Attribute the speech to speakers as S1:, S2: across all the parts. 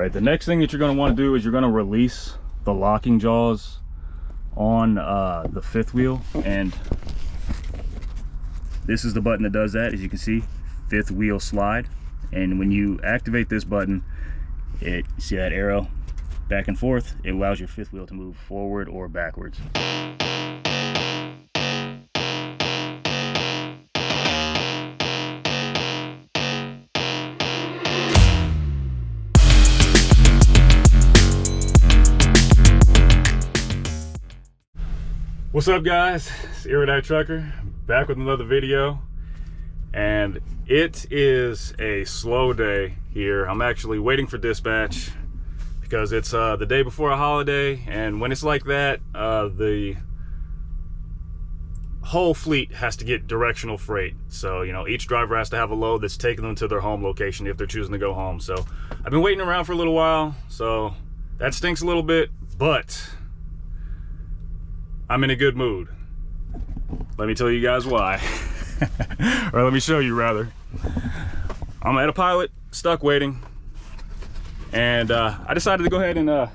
S1: right, the next thing that you're going to want to do is you're going to release the locking jaws on the fifth wheel, and this is the button that does that. As you can see, fifth wheel slide, and when you activate this button, you see that arrow back and forth, it allows your fifth wheel to move forward or backwards. What's up, guys? It's Erudite Trucker back with another video, and it is a slow day here. I'm actually waiting for dispatch because it's the day before a holiday, and when it's like that, the whole fleet has to get directional freight. So, you know, each driver has to have a load that's taking them to their home location if they're choosing to go home. So I've been waiting around for a little while, so that stinks a little bit, but I'm in a good mood. Let me tell you guys why. Or let me show you, rather. I'm at a pilot, stuck waiting, and I decided to go ahead and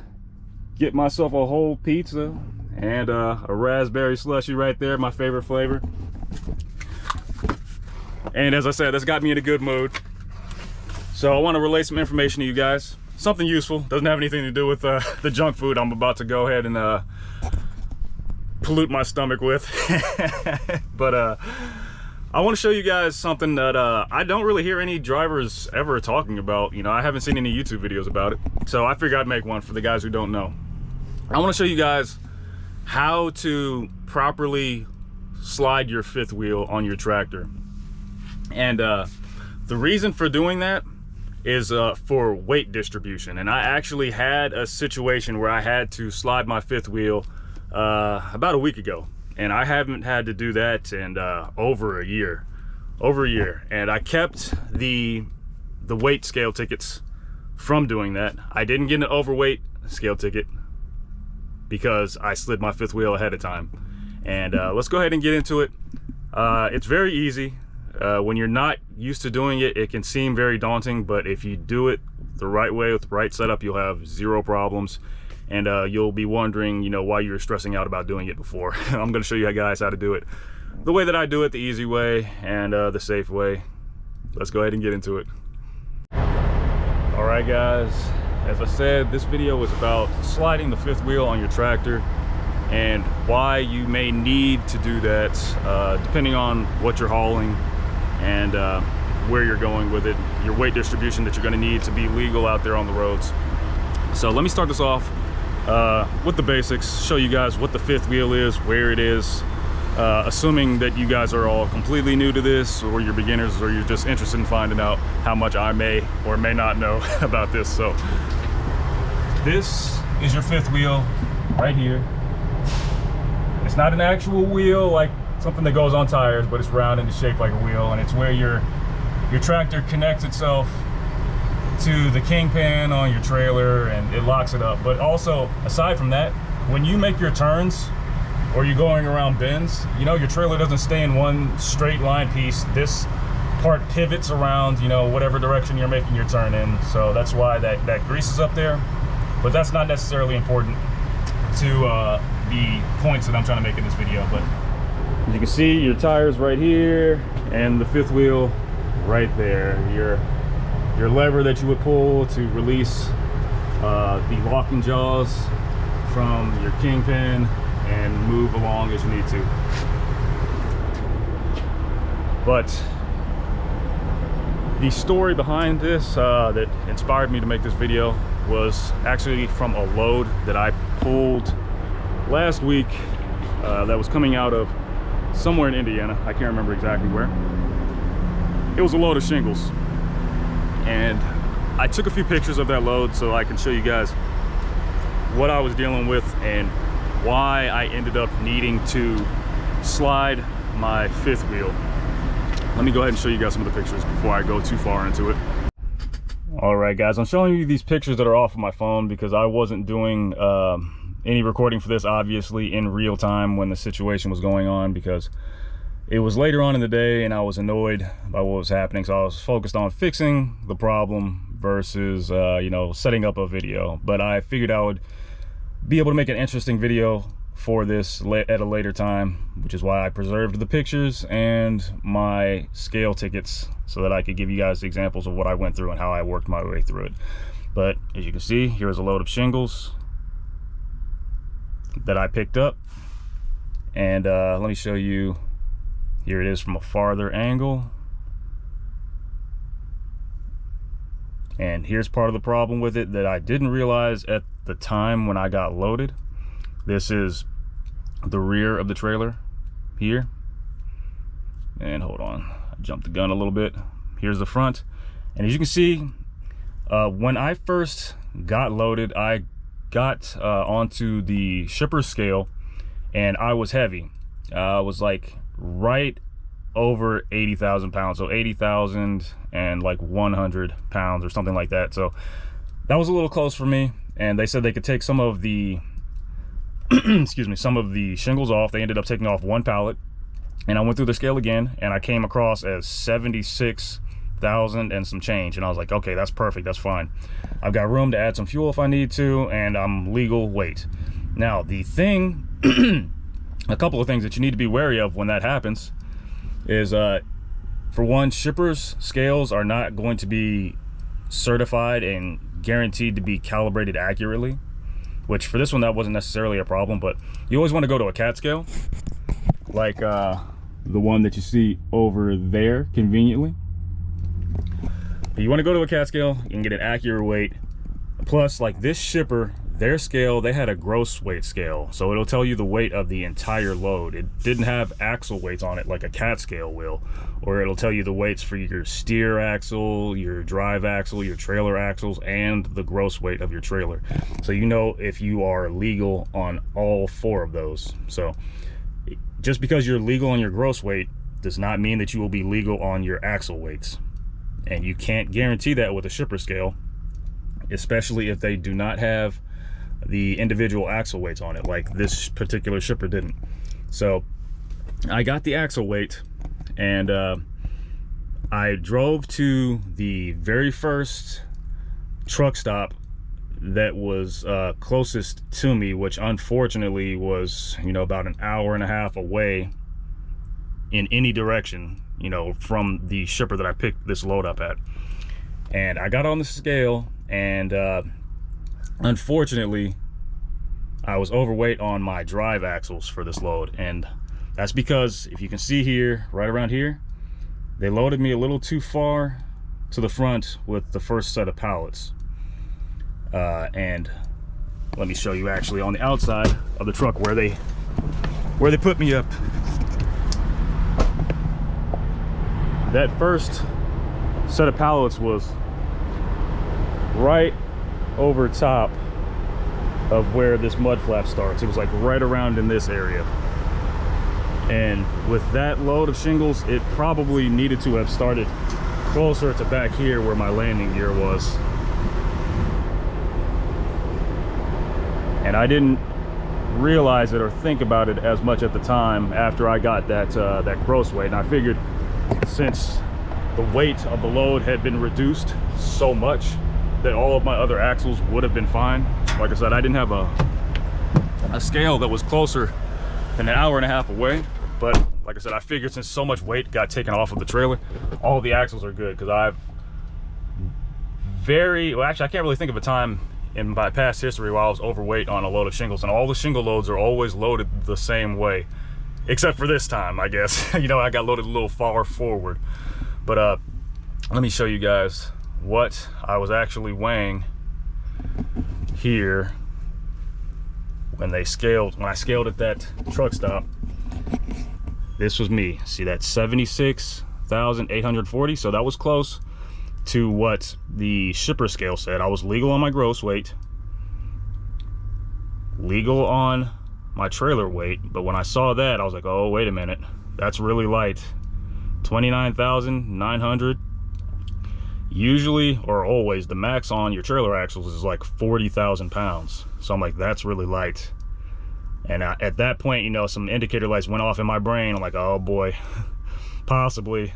S1: get myself a whole pizza and a raspberry slushie right there, my favorite flavor. And as I said, that's got me in a good mood. So I want to relay some information to you guys. Something useful, doesn't have anything to do with the junk food I'm about to go ahead and pollute my stomach with. But I want to show you guys something that I don't really hear any drivers ever talking about. You know, I haven't seen any YouTube videos about it, so I figured I'd make one for the guys who don't know. I want to show you guys how to properly slide your fifth wheel on your tractor, and the reason for doing that is for weight distribution. And I actually had a situation where I had to slide my fifth wheel about a week ago, and I haven't had to do that in over a year, and I kept the weight scale tickets from doing that. I didn't get an overweight scale ticket because I slid my fifth wheel ahead of time. And let's go ahead and get into it. It's very easy. When you're not used to doing it, it can seem very daunting, but if you do it the right way with the right setup, you'll have zero problems. And you'll be wondering, you know, why you were stressing out about doing it before. I'm going to show you guys how to do it the way that I do it, the easy way and the safe way. Let's go ahead and get into it. All right, guys, as I said, this video is about sliding the fifth wheel on your tractor and why you may need to do that depending on what you're hauling and where you're going with it, your weight distribution that you're going to need to be legal out there on the roads. So let me start this off with the basics, show you guys what the fifth wheel is, where it is, assuming that you guys are all completely new to this, or you're beginners, or you're just interested in finding out how much I may or may not know about this. So this is your fifth wheel right here. It's not an actual wheel like something that goes on tires, but it's round and it's shaped like a wheel, and it's where your tractor connects itself to the kingpin on your trailer and it locks it up. But also, aside from that, when you make your turns or you're going around bends, you know, your trailer doesn't stay in one straight line piece. This part pivots around, you know, whatever direction you're making your turn in. So that's why that grease is up there, but that's not necessarily important to the points that I'm trying to make in this video. But as you can see, your tires right here and the fifth wheel right there. Your lever that you would pull to release the locking jaws from your kingpin and move along as you need to. But the story behind this that inspired me to make this video was actually from a load that I pulled last week that was coming out of somewhere in Indiana. I can't remember exactly where. It was a load of shingles. And I took a few pictures of that load so I can show you guys what I was dealing with and why I ended up needing to slide my fifth wheel. Let me go ahead and show you guys some of the pictures before I go too far into it. All right, guys, I'm showing you these pictures that are off of my phone because I wasn't doing any recording for this, obviously, in real time when the situation was going on, because it was later on in the day and I was annoyed by what was happening. So I was focused on fixing the problem versus you know, setting up a video. But I figured I would be able to make an interesting video for this at a later time, which is why I preserved the pictures and my scale tickets so that I could give you guys examples of what I went through and how I worked my way through it. But as you can see, here's a load of shingles that I picked up, and let me show you. Here it is from a farther angle. And here's part of the problem with it that I didn't realize at the time when I got loaded. This is the rear of the trailer here. And hold on, I jumped the gun a little bit. Here's the front. And as you can see, when I first got loaded, I got onto the shipper scale, and I was heavy. I was like right over 80,000 pounds, so 80,000 and like 100 pounds or something like that. So that was a little close for me, and they said they could take some of the excuse me, some of the shingles off. They ended up taking off one pallet, and I went through the scale again, and I came across as 76,000 and some change, and I was like, okay, that's perfect, that's fine. I've got room to add some fuel if I need to, and I'm legal weight. Now the thing a couple of things that you need to be wary of when that happens is for one, shippers scales are not going to be certified and guaranteed to be calibrated accurately, which for this one that wasn't necessarily a problem. But you always want to go to a cat scale like the one that you see over there conveniently. But you want to go to a cat scale and get an accurate weight. Plus, like this shipper, their scale, they had a gross weight scale, so it'll tell you the weight of the entire load. It didn't have axle weights on it like a cat scale will, or it'll tell you the weights for your steer axle, your drive axle, your trailer axles, and the gross weight of your trailer, so you know if you are legal on all four of those. So just because you're legal on your gross weight does not mean that you will be legal on your axle weights, and you can't guarantee that with a shipper scale, especially if they do not have the individual axle weights on it like this particular shipper didn't. So I got the axle weight, and I drove to the very first truck stop that was closest to me, which unfortunately was, you know, about an hour and a half away in any direction, you know, from the shipper that I picked this load up at. And I got on the scale, and unfortunately I was overweight on my drive axles for this load, and that's because if you can see here, right around here, they loaded me a little too far to the front with the first set of pallets. And let me show you actually on the outside of the truck where they put me up. That first set of pallets was right over top of where this mud flap starts. It was like right around in this area, and with that load of shingles, it probably needed to have started closer to back here where my landing gear was, and I didn't realize it or think about it as much at the time after I got that that gross weight. And I figured, since the weight of the load had been reduced so much, that all of my other axles would have been fine. Like I said, I didn't have a scale that was closer than an hour and a half away, but like I said, I figured since so much weight got taken off of the trailer, all of the axles are good, because I've well, actually I can't really think of a time in my past history while I was overweight on a load of shingles, and all the shingle loads are always loaded the same way, except for this time, I guess. You know, I got loaded a little far forward. But let me show you guys what I was actually weighing here when I scaled at that truck stop. This was me. See that 76,840? So that was close to what the shipper scale said. I was legal on my gross weight, legal on my trailer weight, but when I saw that, I was like, oh, wait a minute, that's really light. 29,900. Usually, or always, the max on your trailer axles is like 40,000 pounds. So I'm like, that's really light. And at that point, you know, some indicator lights went off in my brain. I'm like, oh boy, possibly.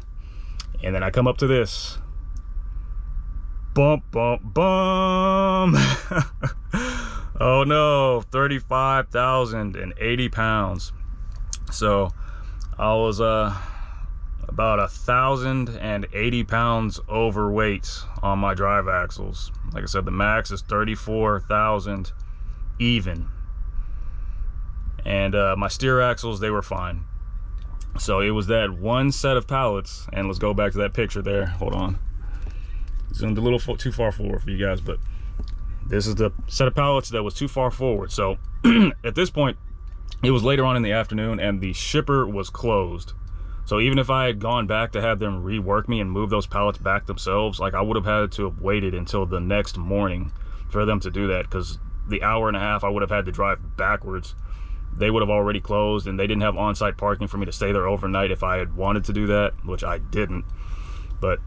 S1: And then I come up to this, Bump, bump, bum. Oh no, 35,080 pounds. So I was about 1,080 pounds overweight on my drive axles. Like I said, the max is 34,000 even. And my steer axles, they were fine. So it was that one set of pallets, and let's go back to that picture there. Hold on. Zoomed a little too far forward for you guys, but this is the set of pallets that was too far forward. So at this point, it was later on in the afternoon and the shipper was closed. So even if I had gone back to have them rework me and move those pallets back themselves, like I would have had to have waited until the next morning for them to do that, because the hour and a half I would have had to drive backwards, they would have already closed, and they didn't have on-site parking for me to stay there overnight if I had wanted to do that, which I didn't. But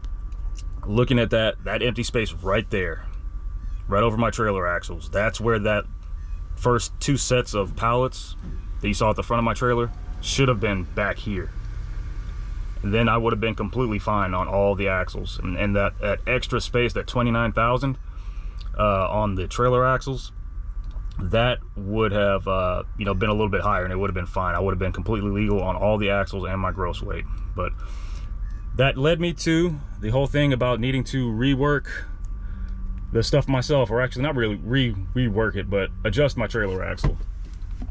S1: looking at that empty space right there, right over my trailer axles, that's where that first two sets of pallets that you saw at the front of my trailer should have been back here. And then I would have been completely fine on all the axles. And that extra space, that 29,000 on the trailer axles, that would have you know, been a little bit higher, and it would have been fine. I would have been completely legal on all the axles and my gross weight. But that led me to the whole thing about needing to rework the stuff myself, or actually not really rework it, but adjust my trailer axle.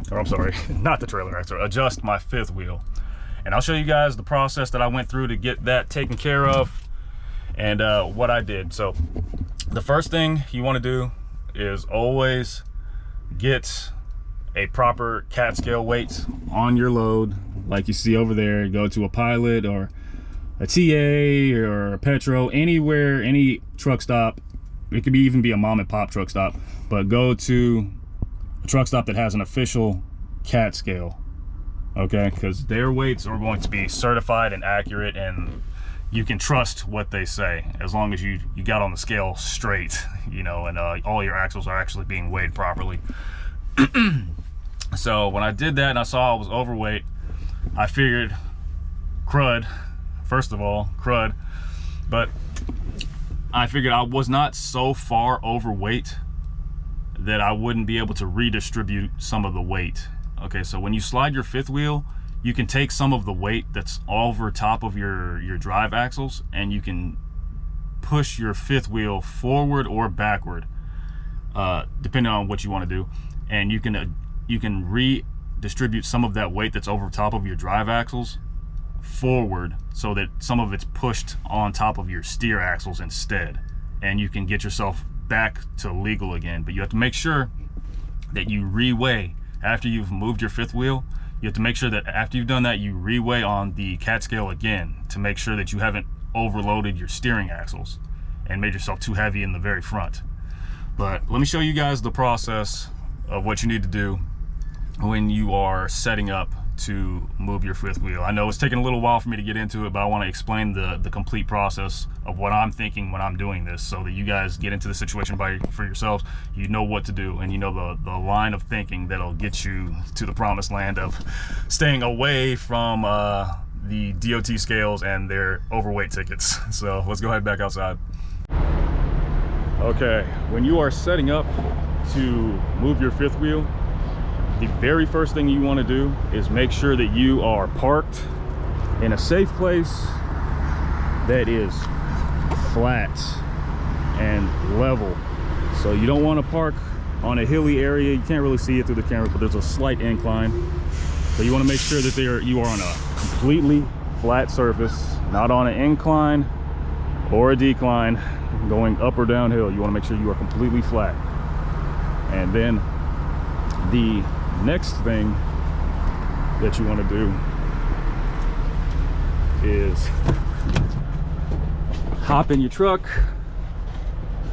S1: Or I'm sorry, not the trailer axle, adjust my fifth wheel. And I'll show you guys the process that I went through to get that taken care of, and what I did. So the first thing you want to do is always get a proper cat scale weight on your load, like you see over there. Go to a Pilot or a TA or a Petro, anywhere, any truck stop. It could even be a mom and pop truck stop, but go to a truck stop that has an official cat scale, okay? Because their weights are going to be certified and accurate, and you can trust what they say as long as you got on the scale straight, you know, and all your axles are actually being weighed properly. So when I did that and I saw I was overweight, I figured, crud, first of all, crud, but I figured I was not so far overweight that I wouldn't be able to redistribute some of the weight. Okay, so when you slide your fifth wheel, you can take some of the weight that's over top of your drive axles, and you can push your fifth wheel forward or backward, depending on what you want to do. And you can redistribute some of that weight that's over top of your drive axles forward, so that some of it's pushed on top of your steer axles instead, and you can get yourself back to legal again. But you have to make sure that you reweigh after you've moved your fifth wheel. You have to make sure that after you've done that, you reweigh on the cat scale again to make sure that you haven't overloaded your steering axles and made yourself too heavy in the very front. But let me show you guys the process of what you need to do when you are setting up to move your fifth wheel. I know it's taking a little while for me to get into it, but I want to explain the complete process of what I'm thinking when I'm doing this, so that you guys get into the situation for yourselves. You know what to do, and you know the line of thinking that'll get you to the promised land of staying away from the DOT scales and their overweight tickets. So let's go ahead back outside. Okay, when you are setting up to move your fifth wheel, the very first thing you want to do is make sure that you are parked in a safe place that is flat and level. So you don't want to park on a hilly area. You can't really see it through the camera, but there's a slight incline. So you want to make sure that you are on a completely flat surface, not on an incline or a decline going up or downhill. You want to make sure you are completely flat. And then the next thing that you want to do is hop in your truck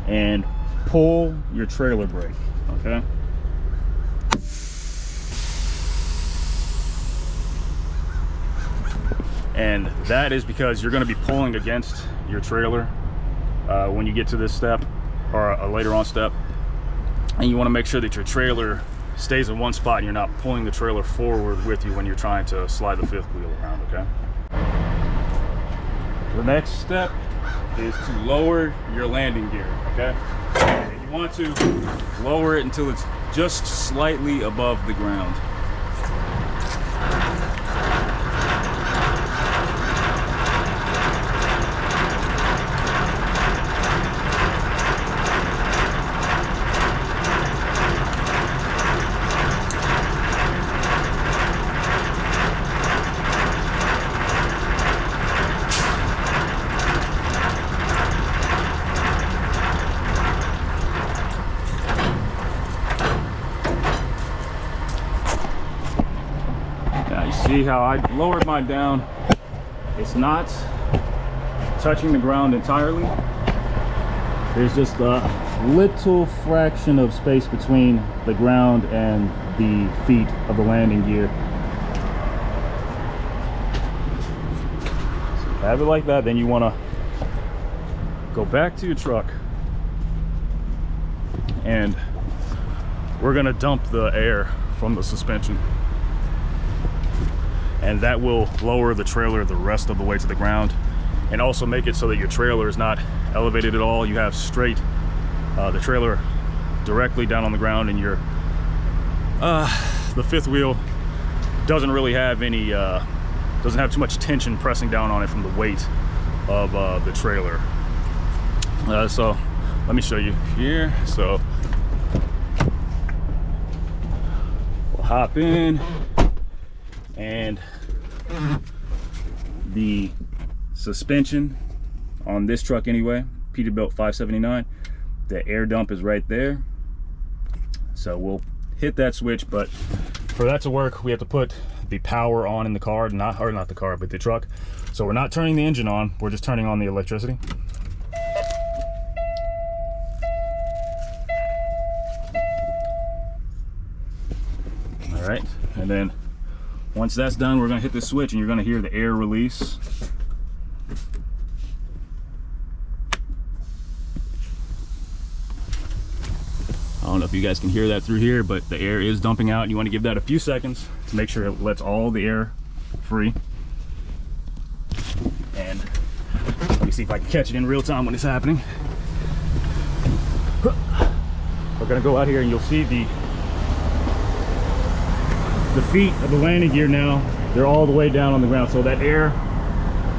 S1: and pull your trailer brake, okay? And that is because you're going to be pulling against your trailer when you get to this step, or a later on step, and you want to make sure that your trailer stays in one spot and you're not pulling the trailer forward with you when you're trying to slide the fifth wheel around, okay? The next step is to lower your landing gear, okay? And you want to lower it until it's just slightly above the ground. See how I lowered mine down. It's not touching the ground entirely. There's just a little fraction of space between the ground and the feet of the landing gear. So have it like that, then you want to go back to your truck and we're going to dump the air from the suspension. And that will lower the trailer the rest of the way to the ground and also make it so that your trailer is not elevated at all. You have straight the trailer directly down on the ground, and your the fifth wheel doesn't really have any doesn't have too much tension pressing down on it from the weight of the trailer. So let me show you here. So we'll hop in, and the suspension on this truck anyway, Peterbilt 579, the air dump is right there. So we'll hit that switch, but for that to work we have to put the power on in the car, not the car but the truck. So we're not turning the engine on, we're just turning on the electricity. All right, and then once that's done, we're gonna hit this switch and you're gonna hear the air release. I don't know if you guys can hear that through here, but the air is dumping out. You want to give that a few seconds to make sure it lets all the air free. And let me see if I can catch it in real time when it's happening. We're gonna go out here and you'll see the feet of the landing gear now, they're all the way down on the ground. So that air,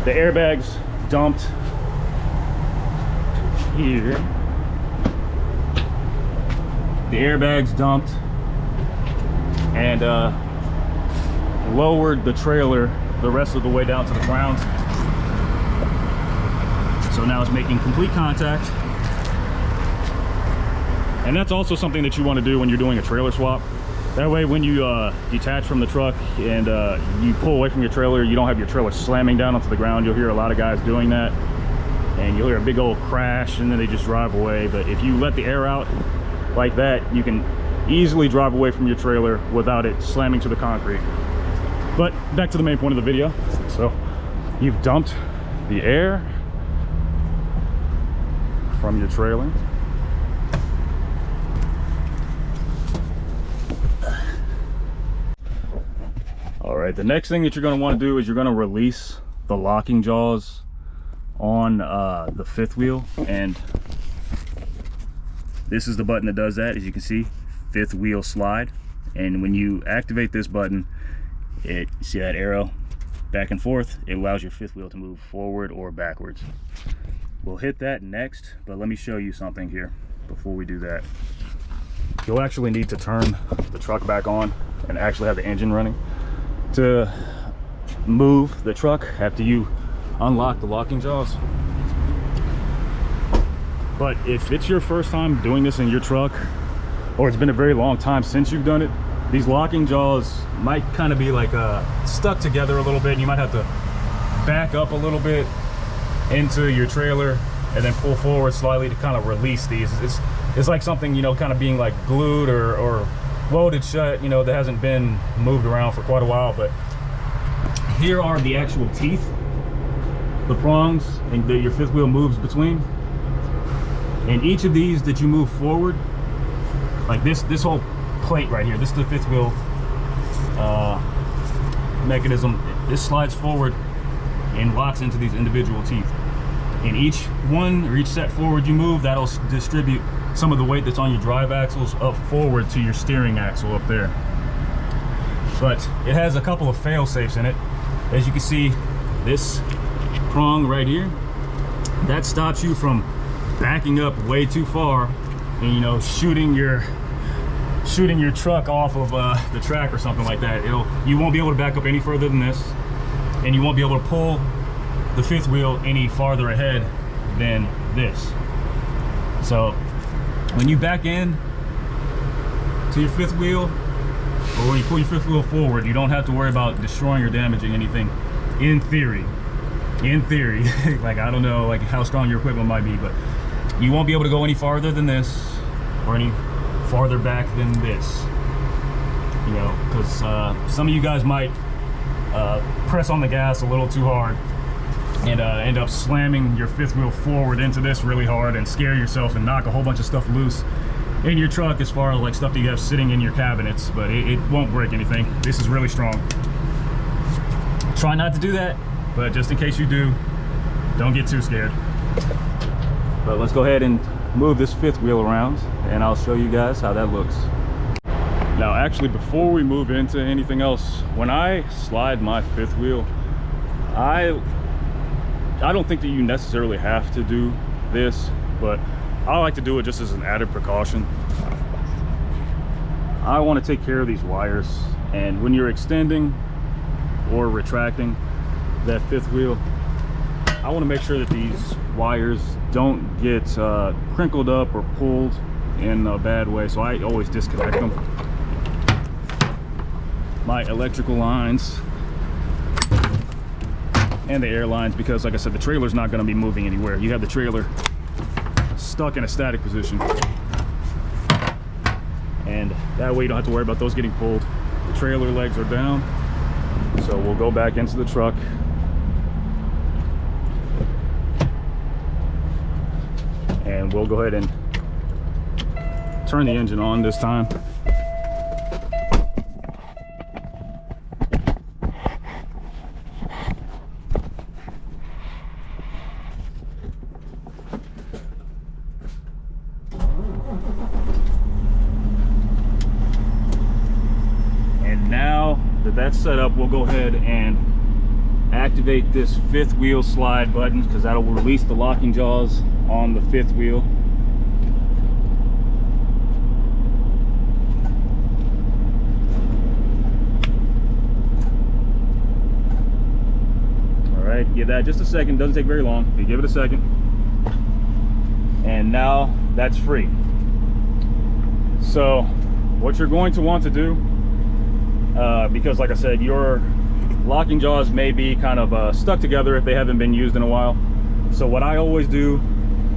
S1: the airbags dumped here. The airbags dumped and lowered the trailer the rest of the way down to the ground. So now it's making complete contact. And that's also something that you want to do when you're doing a trailer swap. That way when you detach from the truck and you pull away from your trailer, you don't have your trailer slamming down onto the ground. You'll hear a lot of guys doing that, and you'll hear a big old crash and then they just drive away. But if you let the air out like that, you can easily drive away from your trailer without it slamming to the concrete. But back to the main point of the video. So you've dumped the air from your trailer. All right, the next thing that you're going to want to do is you're going to release the locking jaws on the fifth wheel, and this is the button that does that. As you can see, fifth wheel slide, and when you activate this button, you see that arrow back and forth, it allows your fifth wheel to move forward or backwards. We'll hit that next, but let me show you something here before we do that. You'll actually need to turn the truck back on and actually have the engine running to move the truck after you unlock the locking jaws. But if it's your first time doing this in your truck, or it's been a very long time since you've done it, these locking jaws might kind of be like stuck together a little bit, and you might have to back up a little bit into your trailer and then pull forward slightly to kind of release these. It's like something, you know, kind of being like glued or welded shut, you know, that hasn't been moved around for quite a while. But here are the actual teeth, the prongs, and your fifth wheel moves between. And each of these that you move forward, like this whole plate right here, this is the fifth wheel mechanism. This slides forward and locks into these individual teeth. And each one or each set forward you move, that'll distribute some of the weight that's on your drive axles up forward to your steering axle up there. But it has a couple of fail safes in it. As you can see, this prong right here, that stops you from backing up way too far and, you know, shooting your truck off of the track or something like that. You won't be able to back up any further than this, and you won't be able to pull the fifth wheel any farther ahead than this. So when you back in to your fifth wheel, or when you pull your fifth wheel forward, you don't have to worry about destroying or damaging anything. In theory, like, I don't know like how strong your equipment might be, but you won't be able to go any farther than this or any farther back than this, you know, because some of you guys might press on the gas a little too hard and end up slamming your fifth wheel forward into this really hard and scare yourself and knock a whole bunch of stuff loose in your truck, as far as like stuff that you have sitting in your cabinets. But it won't break anything. This is really strong. Try not to do that, but just in case you do, don't get too scared. But let's go ahead and move this fifth wheel around, and I'll show you guys how that looks. Now, actually, before we move into anything else, when I slide my fifth wheel, I don't think that you necessarily have to do this, but I like to do it just as an added precaution. I want to take care of these wires, and when you're extending or retracting that fifth wheel, I want to make sure that these wires don't get crinkled up or pulled in a bad way, so I always disconnect them. My electrical lines and the air lines, because like I said, the trailer's not going to be moving anywhere. You have the trailer stuck in a static position, and that way you don't have to worry about those getting pulled. The trailer legs are down, so we'll go back into the truck. And we'll go ahead and turn the engine on this time. And now that that's set up, we'll go ahead and activate this fifth wheel slide button, because that'll release the locking jaws on the fifth wheel. All right, give that just a second. Doesn't take very long. You give it a second, and now that's free. So what you're going to want to do, because like I said, your locking jaws may be kind of stuck together if they haven't been used in a while. So what I always do,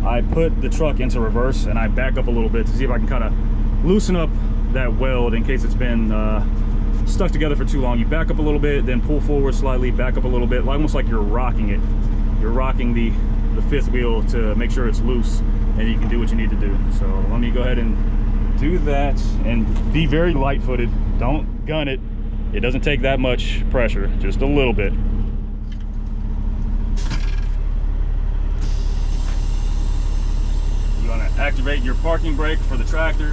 S1: I put the truck into reverse and I back up a little bit to see if I can kind of loosen up that weld in case it's been stuck together for too long. You back up a little bit, then pull forward slightly, back up a little bit, almost like you're rocking it. You're rocking the fifth wheel to make sure it's loose and you can do what you need to do. So let me go ahead and do that, and be very light-footed. Don't gun it. It doesn't take that much pressure, just a little bit. You want to activate your parking brake for the tractor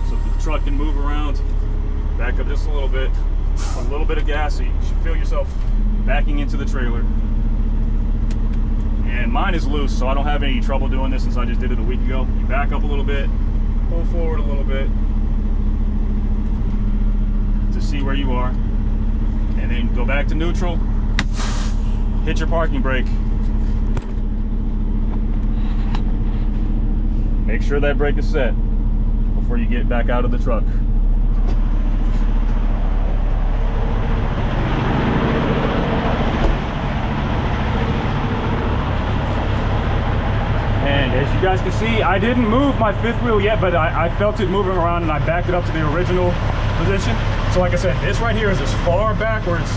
S1: so that the truck can move around. Back up just a little bit of gas, so you should feel yourself backing into the trailer. And mine is loose, so I don't have any trouble doing this since I just did it a week ago. You back up a little bit, pull forward a little bit to see where you are, and then go back to neutral, hit your parking brake. Make sure that brake is set before you get back out of the truck. And as you guys can see, I didn't move my fifth wheel yet, but I felt it moving around and I backed it up to the original position. So like I said, this right here is as far backwards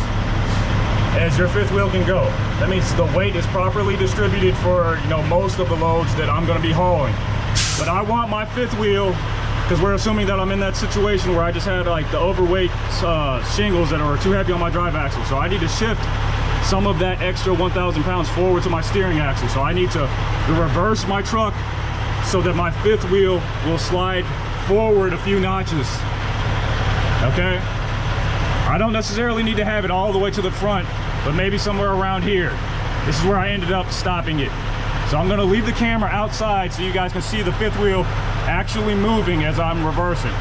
S1: as your fifth wheel can go. That means the weight is properly distributed for, you know, most of the loads that I'm going to be hauling. But I want my fifth wheel, because we're assuming that I'm in that situation where I just had like the overweight shingles that are too heavy on my drive axle. So I need to shift some of that extra 1,000 pounds forward to my steering axle. So I need to reverse my truck so that my fifth wheel will slide forward a few notches. Okay? I don't necessarily need to have it all the way to the front, but maybe somewhere around here. This is where I ended up stopping it. So I'm gonna leave the camera outside so you guys can see the fifth wheel actually moving as I'm reversing.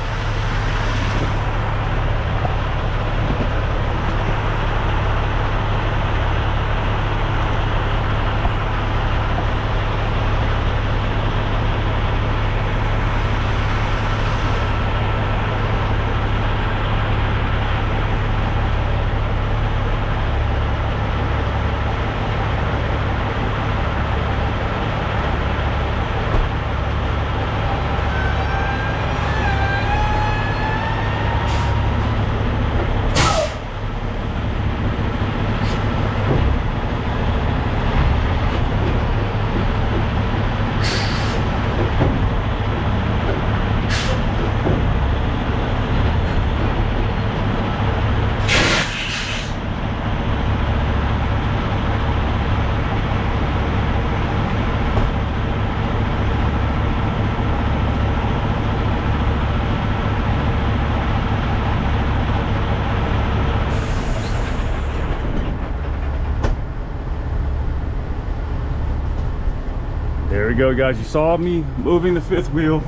S1: There we go, guys. You saw me moving the fifth wheel.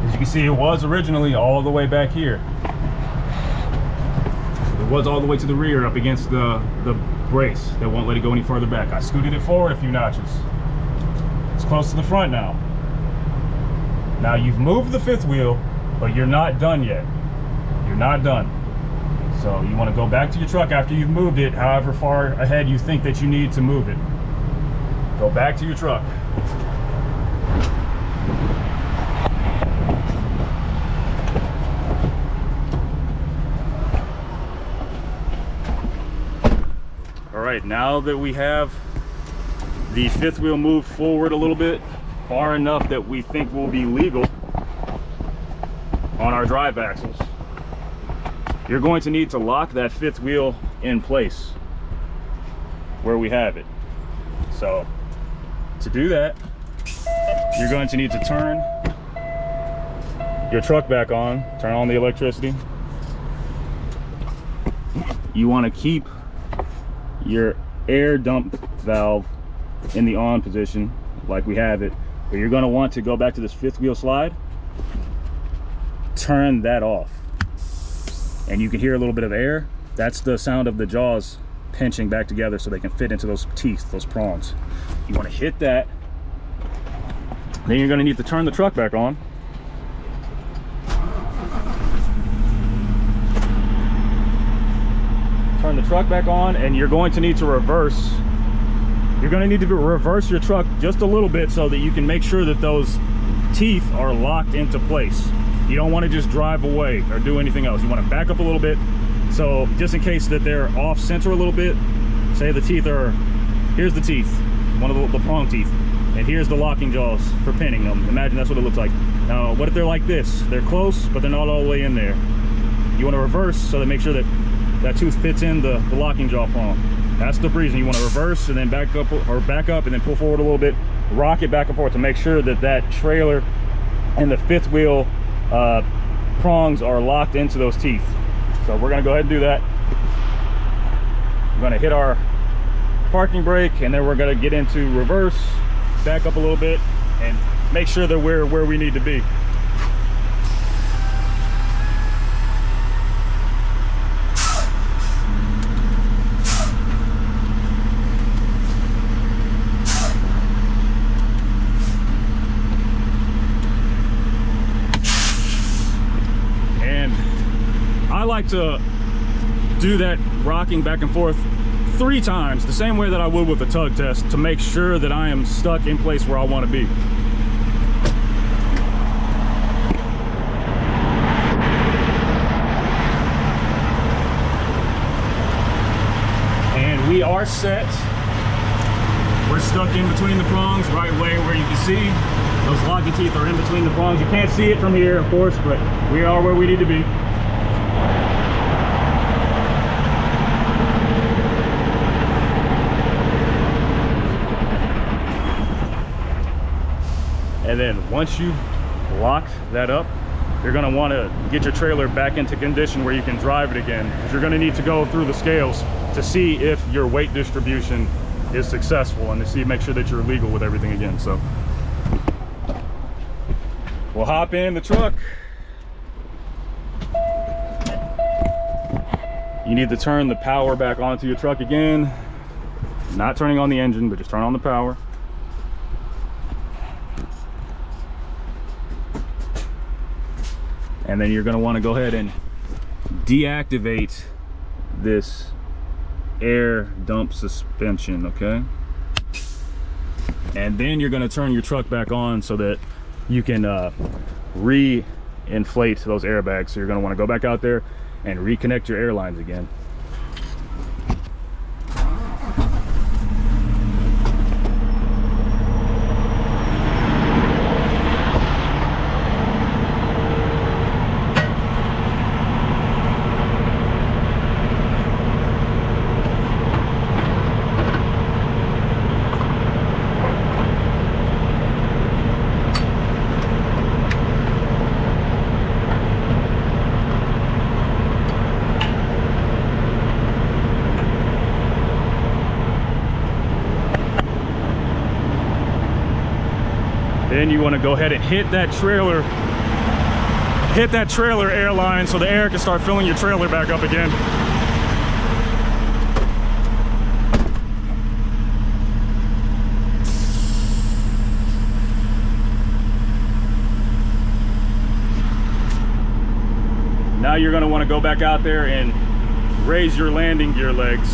S1: As you can see, it was originally all the way back here. It was all the way to the rear up against the brace that won't let it go any further back. I scooted it forward a few notches. It's close to the front now. Now you've moved the fifth wheel, but you're not done yet. You're not done. So you want to go back to your truck after you've moved it, however far ahead you think that you need to move it. Go back to your truck. All right, now that we have the fifth wheel moved forward a little bit, far enough that we think will be legal on our drive axles, you're going to need to lock that fifth wheel in place where we have it. So to do that, you're going to need to turn your truck back on, turn on the electricity. You want to keep your air dump valve in the on position like we have it, but you're going to want to go back to this fifth wheel slide, turn that off, and you can hear a little bit of air. That's the sound of the jaws pinching back together so they can fit into those teeth, those prongs. You want to hit that, then you're going to need to turn the truck back on. Turn the truck back on, and you're going to need to reverse. You're going to need to reverse your truck just a little bit so that you can make sure that those teeth are locked into place. You don't want to just drive away or do anything else. You want to back up a little bit, so just in case that they're off center a little bit, say the teeth are, here's the teeth, one of the prong teeth, and here's the locking jaws for pinning them. Imagine that's what it looks like. Now, what if they're like this? They're close, but they're not all the way in there. You want to reverse so that make sure that that tooth fits in the locking jaw prong. That's the reason. You want to reverse and then back up, or back up and then pull forward a little bit, rock it back and forth to make sure that that trailer and the fifth wheel prongs are locked into those teeth. So we're going to go ahead and do that. We're going to hit our parking brake, and then we're going to get into reverse, back up a little bit, and make sure that we're where we need to be. I like to do that rocking back and forth 3 times, the same way that I would with a tug test, to make sure that I am stuck in place where I want to be. And we are set. We're stuck in between the prongs, right way where you can see those locking teeth are in between the prongs. You can't see it from here, of course, but we are where we need to be. And then once you've locked that up, you're gonna wanna get your trailer back into condition where you can drive it again, because you're gonna need to go through the scales to see if your weight distribution is successful and to see, make sure that you're legal with everything again. So we'll hop in the truck. You need to turn the power back onto your truck again. Not turning on the engine, but just turn on the power. And then you're going to want to go ahead and deactivate this air dump suspension, okay? And then you're going to turn your truck back on so that you can re-inflate those airbags. So you're going to want to go back out there and reconnect your air lines again. Then you want to go ahead and hit that trailer airline so the air can start filling your trailer back up again. Now you're going to want to go back out there and raise your landing gear legs.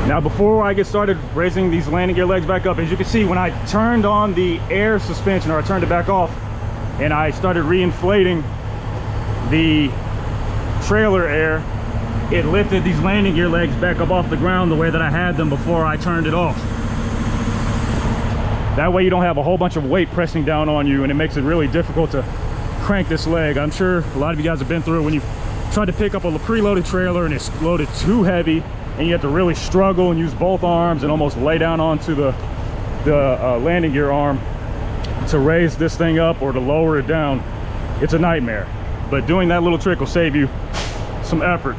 S1: Now before I get started raising these landing gear legs back up, as you can see, when I turned on the air suspension, or I turned it back off, and I started reinflating the trailer air, it lifted these landing gear legs back up off the ground the way that I had them before I turned it off. That way you don't have a whole bunch of weight pressing down on you, and it makes it really difficult to crank this leg. I'm sure a lot of you guys have been through it when you've tried to pick up a preloaded trailer and it's loaded too heavy, and you have to really struggle and use both arms and almost lay down onto the landing gear arm to raise this thing up or to lower it down. It's a nightmare, but doing that little trick will save you some effort.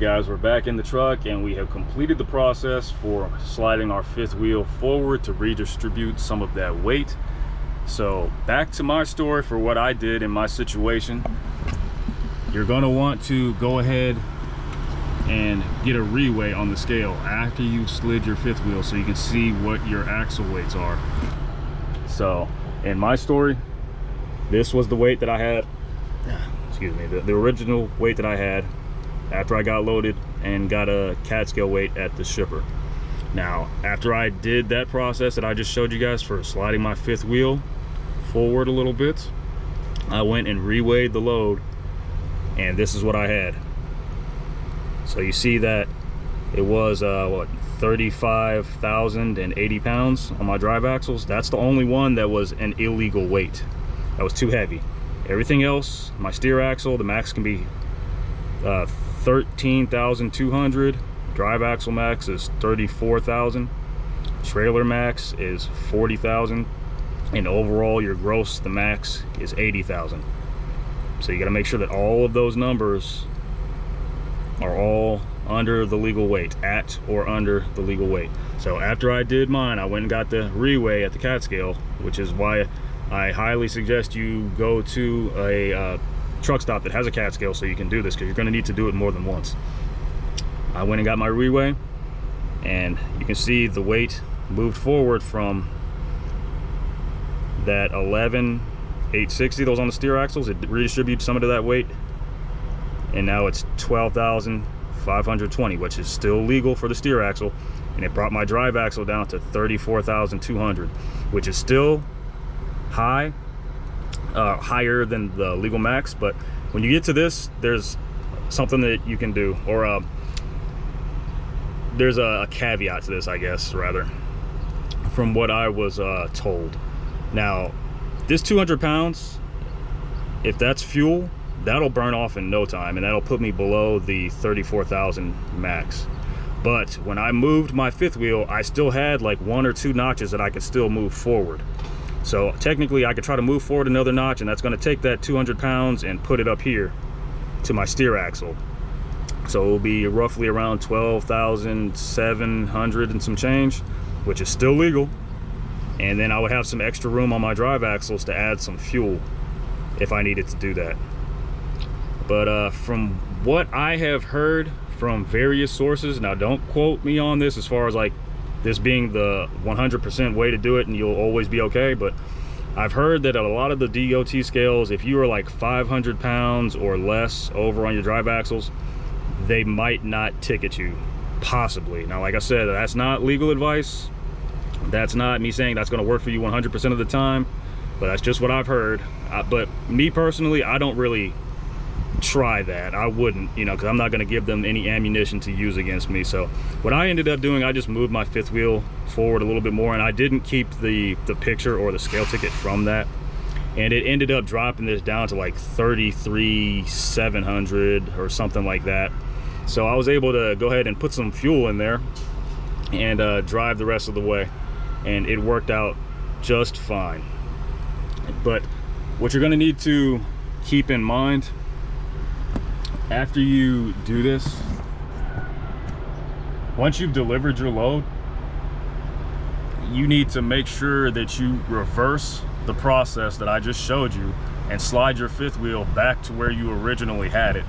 S1: Guys, we're back in the truck and we have completed the process for sliding our fifth wheel forward to redistribute some of that weight. So back to my story for what I did in my situation. You're going to want to go ahead and get a reweigh on the scale after you slid your fifth wheel so you can see what your axle weights are. So in my story, this was the weight that I had, excuse me, the original weight that I had after I got loaded and got a CAT scale weight at the shipper. Now, after I did that process that I just showed you guys for sliding my fifth wheel forward a little bit, I went and reweighed the load, and this is what I had. So you see that it was what, 35,080 pounds on my drive axles. That's the only one that was an illegal weight. That was too heavy. Everything else, my steer axle, the max can be 13,200. Drive axle max is 34,000. Trailer max is 40,000. And overall, your gross, the max is 80,000. So you got to make sure that all of those numbers are all under the legal weight, at or under the legal weight. So after I did mine, I went and got the reweigh at the CAT scale, which is why I highly suggest you go to a truck stop that has a CAT scale so you can do this, because you're going to need to do it more than once. I went and got my reweigh, and you can see the weight moved forward from that 11,860 that was on the steer axles. It redistributed some of that weight, and now it's 12,520, which is still legal for the steer axle. and it brought my drive axle down to 34,200, which is still high, higher than the legal max. But when you get to this, there's something that you can do, or there's a caveat to this, I guess, rather, from what I was told. Now, this 200 pounds, if that's fuel, that'll burn off in no time, and that'll put me below the 34,000 max. But when I moved my fifth wheel, I still had like 1 or 2 notches that I could still move forward. So technically I could try to move forward another notch, and that's going to take that 200 pounds and put it up here to my steer axle. So it will be roughly around 12,700 and some change, which is still legal. And then I would have some extra room on my drive axles to add some fuel if I needed to do that. But from what I have heard from various sources, now don't quote me on this as far as like this being the 100% way to do it and you'll always be okay, but I've heard that a lot of the DOT scales, if you are like 500 pounds or less over on your drive axles, they might not ticket you, possibly. Now, like I said, that's not legal advice. That's not me saying that's going to work for you 100% of the time, but that's just what I've heard. But me personally, I don't really try that. I wouldn't, you know, because I'm not going to give them any ammunition to use against me. So what I ended up doing, I just moved my fifth wheel forward a little bit more, and I didn't keep the picture or the scale ticket from that, and it ended up dropping this down to like 33,700 or something like that. So I was able to go ahead and put some fuel in there and drive the rest of the way, and it worked out just fine. But what you're going to need to keep in mind after you do this, once you've delivered your load, you need to make sure that you reverse the process that I just showed you and slide your fifth wheel back to where you originally had it.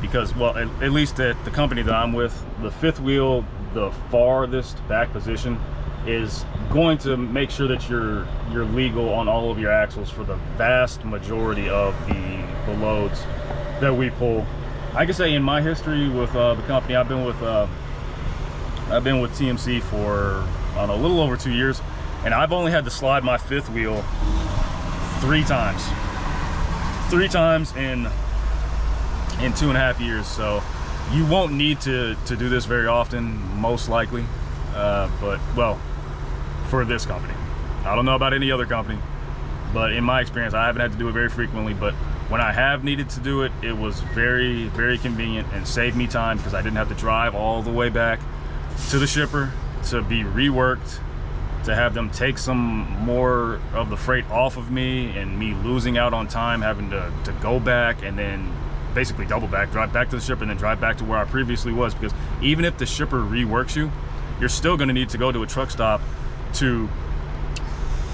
S1: Because, well, at least at the company that I'm with, the fifth wheel, the farthest back position, is going to make sure that you're legal on all of your axles for the vast majority of the loads that we pull. I can say in my history with the company, I've been with TMC for, I don't know, a little over 2 years, and I've only had to slide my fifth wheel 3 times. 3 times in 2.5 years. So you won't need to do this very often, most likely. But, well, for this company, I don't know about any other company, but in my experience, I haven't had to do it very frequently. But when I have needed to do it, it was very, very convenient and saved me time, because I didn't have to drive all the way back to the shipper to be reworked, to have them take some more of the freight off of me, and me losing out on time, having to go back and then basically double back, drive back to the shipper, and then drive back to where I previously was. Because even if the shipper reworks you, you're still going to need to go to a truck stop to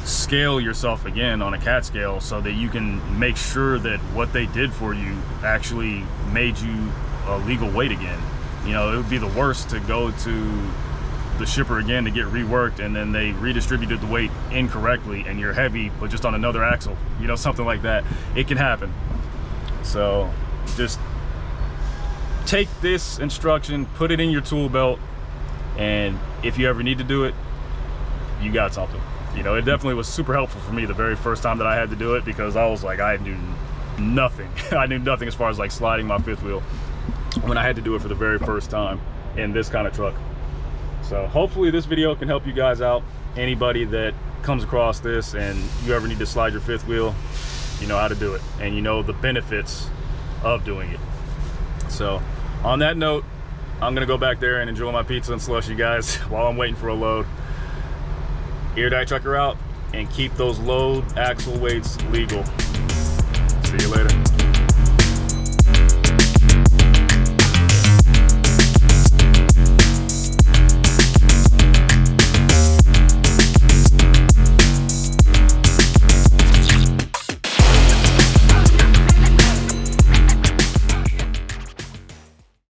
S1: scale yourself again on a cat scale, so that you can make sure that what they did for you actually made you a legal weight again. You know, it would be the worst to go to the shipper again to get reworked, and then they redistributed the weight incorrectly and you're heavy but just on another axle, you know, something like that. It can happen. So just take this instruction, put it in your tool belt, and if you ever need to do it, you got something. You know, it definitely was super helpful for me the very first time that I had to do it, because I was like, I knew nothing. I knew nothing as far as like sliding my fifth wheel when I had to do it for the very first time in this kind of truck. So hopefully this video can help you guys out. Anybody that comes across this and you ever need to slide your fifth wheel, you know how to do it, and you know the benefits of doing it. So on that note, I'm gonna go back there and enjoy my pizza and slush, you guys, while I'm waiting for a load. Ear Dye Trucker out, and keep those load axle weights legal. See you later.